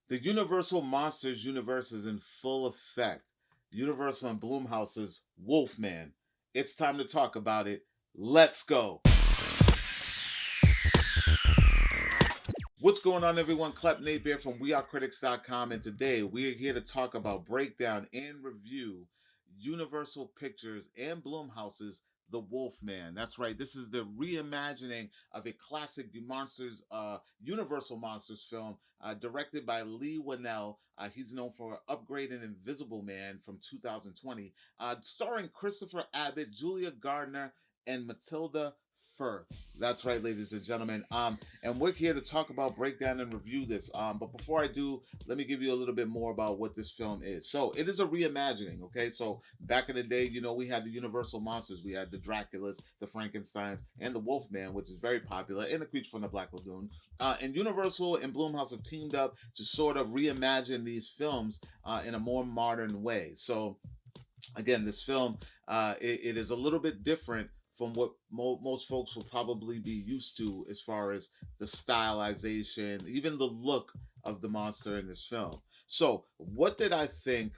The Universal Monsters universe is in full effect. Universal and Blumhouse's Wolfman. It's time to talk about it. Let's go. What's going on, everyone? Clep Nate Bear from wearecritics.com, and today we're here to talk about, breakdown, and review Universal Pictures and Blumhouse's The Wolfman. That's right. This is the reimagining of a classic Universal Monsters film, directed by Lee Whannell. He's known for Upgrade and Invisible Man from 2020, starring Christopher Abbott, Julia Gardner, and Matilda Firth. That's right, ladies and gentlemen. And we're here to talk about, breakdown, and review this. But before I do, let me give you a little bit more about what this film is. So it is a reimagining. Okay, so back in the day, we had the Universal monsters. We had the Draculas, the Frankenstein's, and the Wolfman, which is very popular, and the Creature from the Black Lagoon. And Universal and Blumhouse have teamed up to sort of reimagine these films in a more modern way. So again, this film, it is a little bit different from what most folks will probably be used to, as far as the stylization, even the look of the monster in this film. So what did I think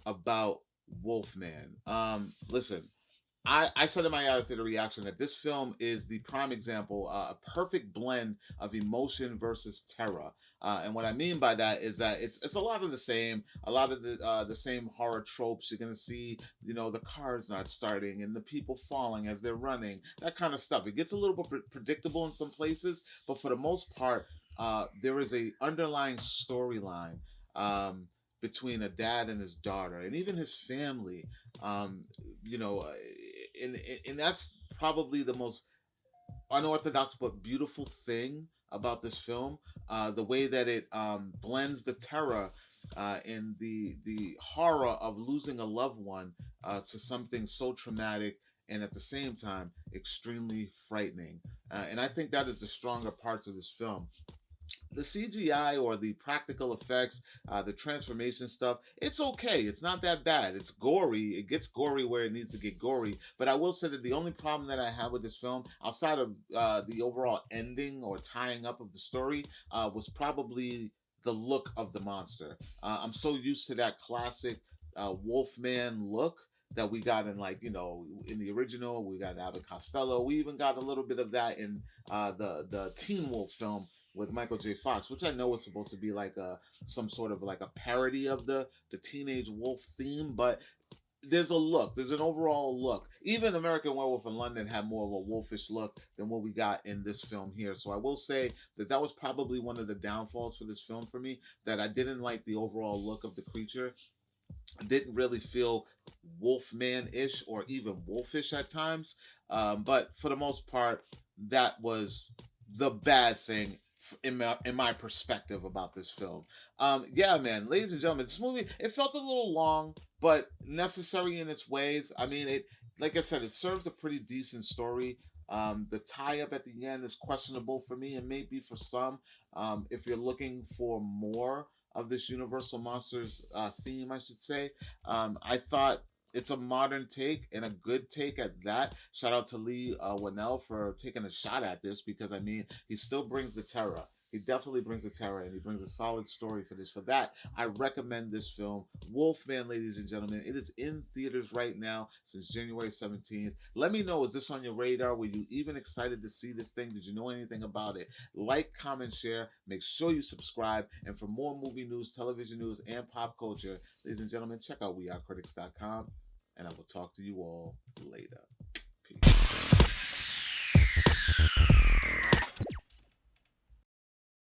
about Wolfman? Listen, I said in my out of theater reaction that this film is the prime example, a perfect blend of emotion versus terror. And what I mean by that is that it's a lot of the same, a lot of the same horror tropes. You're gonna see, the cars not starting and the people falling as they're running, that kind of stuff. It gets a little bit predictable in some places, but for the most part, there is a underlying storyline. Between a dad and his daughter, and even his family, you know, and that's probably the most unorthodox but beautiful thing about this film. The way that it blends the terror and the horror of losing a loved one to something so traumatic, and at the same time extremely frightening. And I think that is the stronger parts of this film. The CGI or the practical effects, the transformation stuff, it's okay. It's not that bad. It's gory. It gets gory where it needs to get gory. But I will say that the only problem that I have with this film, outside of the overall ending or tying up of the story, was probably the look of the monster. I'm so used to that classic Wolfman look that we got in, like, in the original. We got Abbott Costello. We even got a little bit of that in the Teen Wolf film with Michael J. Fox, which I know was supposed to be like some sort of like a parody of the teenage wolf theme, but there's an overall look. Even American Werewolf in London had more of a wolfish look than what we got in this film here. So I will say that that was probably one of the downfalls for this film for me, that I didn't like the overall look of the creature. I didn't really feel Wolfman-ish or even wolfish at times. But for the most part, that was the bad thing in my perspective about this film. Yeah, man, ladies and gentlemen, this movie, it felt a little long, but necessary in its ways. I mean, it, like I said, it serves a pretty decent story. The tie up at the end is questionable for me, and maybe for some. If you're looking for more of this Universal Monsters theme, I should say, I thought it's a modern take, and a good take at that. Shout out to Lee Whannell for taking a shot at this, because I mean, he still brings the terror. He definitely brings the terror, and he brings a solid story for this. For that, I recommend this film, Wolfman, ladies and gentlemen. It is in theaters right now since January 17th. Let me know, is this on your radar? Were you even excited to see this thing? Did you know anything about it? Like, comment, share. Make sure you subscribe. And for more movie news, television news, and pop culture, ladies and gentlemen, check out wearecritics.com, and I will talk to you all later.